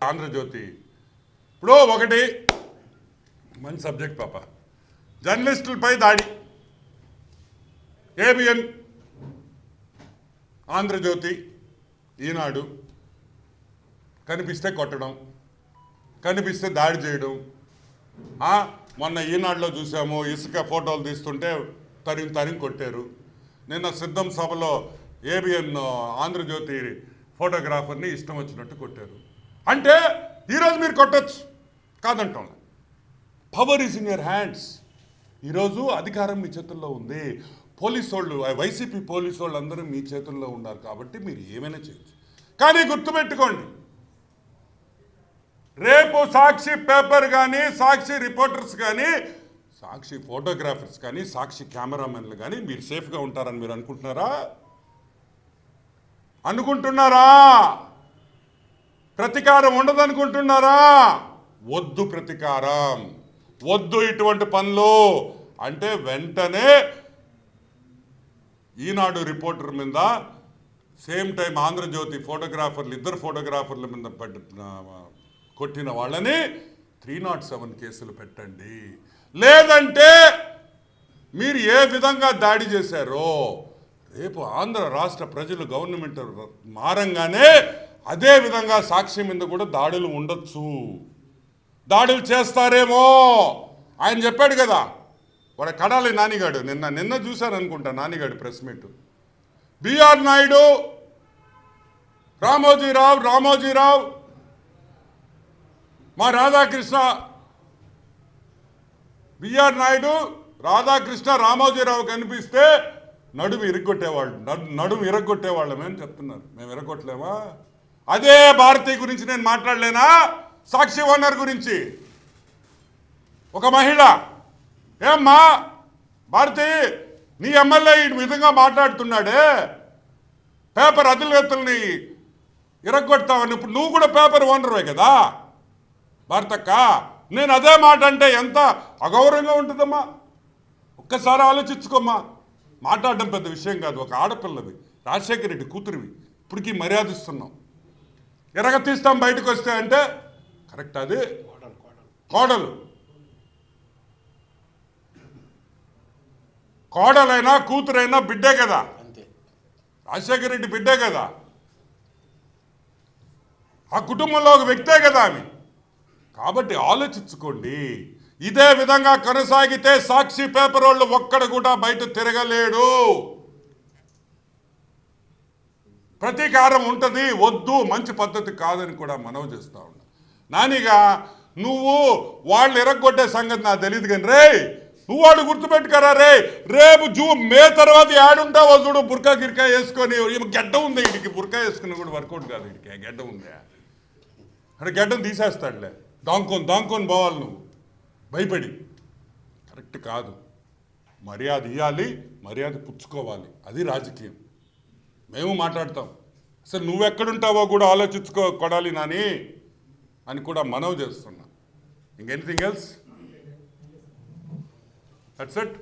ఆంధ్రజ్యోతి ఇప్పుడు ఒకటి మంచి సబ్జెక్ట్ పాప, జర్నలిస్టులపై దాడి. ఏబిఎన్, ఆంధ్రజ్యోతి, ఈనాడు కనిపిస్తే కొట్టడం, కనిపిస్తే దాడి చేయడం. మొన్న ఈనాడులో చూసాము, ఇసుక ఫోటోలు తీస్తుంటే తరిం కొట్టారు. నిన్న సిద్ధం సభలో ఏబిఎన్ ఆంధ్రజ్యోతి ఫోటోగ్రాఫర్ని ఇష్టం వచ్చినట్టు కొట్టారు. అంటే ఈరోజు మీరు కొట్టచ్చు కాదంటాం. Power is in your hands. ఈరోజు అధికారం మీ చేతుల్లో ఉంది. పోలీసు వాళ్ళు, వైసీపీ పోలీసు వాళ్ళు అందరూ మీ చేతుల్లో ఉన్నారు కాబట్టి మీరు ఏమైనా చేయొచ్చు. కానీ గుర్తుపెట్టుకోండి, రేపు సాక్షి పేపర్ కానీ, సాక్షి రిపోర్టర్స్ కానీ, సాక్షి ఫోటోగ్రాఫర్స్ కానీ, సాక్షి కెమెరామెన్లు కానీ మీరు సేఫ్గా ఉంటారని మీరు అనుకుంటున్నారా? ప్రతీకారం ఉండదనుకుంటున్నారా? వద్దు ప్రతీకారం, వద్దు ఇటువంటి పనులు. అంటే వెంటనే ఈనాడు రిపోర్టర్ మీద, సేమ్ టైం ఆంధ్రజ్యోతి ఫోటోగ్రాఫర్లు, ఇద్దరు ఫోటోగ్రాఫర్ల మీద కొట్టిన వాళ్ళని 307 కేసులు పెట్టండి. లేదంటే మీరు ఏ విధంగా దాడి చేశారో రేపు ఆంధ్ర రాష్ట్ర ప్రజలు గవర్నమెంట్ మారంగానే అదే విధంగా సాక్షి మీద కూడా దాడులు ఉండొచ్చు, దాడులు చేస్తారేమో. ఆయన చెప్పాడు కదా, వాడు కడాలి నానిగాడు, నిన్న చూశాను అనుకుంటా నానిగాడు press meet. BR Naidu, Ramoji Rao, మా రాధాకృష్ణ, బిఆర్ నాయుడు, రాధాకృష్ణ, రామోజీరావు కనిపిస్తే నడుము ఇరగొట్టేవాళ్ళమేని చెప్తున్నారు. మేము ఇరగొట్టలేమా? అదే భారతి గురించి నేను మాట్లాడలేనా? సాక్షి ఓనర్ గురించి ఒక మహిళ, ఏమ్మా భారతి, నీ ఎమ్మెల్యే ఈ విధంగా మాట్లాడుతున్నాడే, పేపర్ అదిలెత్తుల్ని ఇరగొడతావని. ఇప్పుడు నువ్వు కూడా పేపర్ ఓనర్వే కదా భారతక్క. నేను అదే మాట అంటే ఎంత అగౌరవంగా ఉంటుందమ్మా. ఒక్కసారి ఆలోచించుకోమ్మా. మాట్లాడడం పెద్ద విషయం కాదు. ఒక ఆడపిల్లది, రాజశేఖర రెడ్డి కూతురివి, ఇప్పటికీ మర్యాదిస్తున్నాం. తీస్తాం బయటకు వస్తే అంటే కరెక్ట్. అది కోడలైనా కూతురైనా బిడ్డే కదా, రాజశేఖర రెడ్డి బిడ్డే కదా, ఆ కుటుంబంలో ఒక వ్యక్తే కదా ఆమె. కాబట్టి ఆలోచించుకోండి. ఇదే విధంగా కొనసాగితే సాక్షి పేపర్ వాళ్ళు ఒక్కడ కూడా బయట తిరగలేడు. ప్రతీకారం ఉంటుంది, వద్దు, మంచి పద్ధతి కాదని కూడా మనవి చేస్తూ ఉన్నా. నానిగా నువ్వు వాళ్ళు ఇరగొట్టే సంగతి నాకు తెలియదు కానీ రే, నువ్వు వాడు గుర్తుపెట్టుకరా రే, రేపు మే తర్వాత ఆడుంటావో చూడు, బుర్కా గిర్కా వేసుకొని. గడ్డ ఉంది వీడికి, బుర్కా వేసుకుని కూడా వర్కౌట్ కాదు వీడికి. గడ్డ ఉందా అక్కడ, గడ్డం తీసేస్తాడులే. దాంకొని పోవాలి నువ్వు భయపడి. కరెక్ట్ కాదు. మర్యాద ఇవ్వాలి, మర్యాద పుచ్చుకోవాలి. అది రాజకీయం. మేము మాట్లాడతాం. అసలు నువ్వెక్కడుంటావో కూడా ఆలోచించుకో కొడాలి నాని అని కూడా మనవి చేస్తున్నా. ఇంకెనిథింగ్ ఎల్స్? That's it.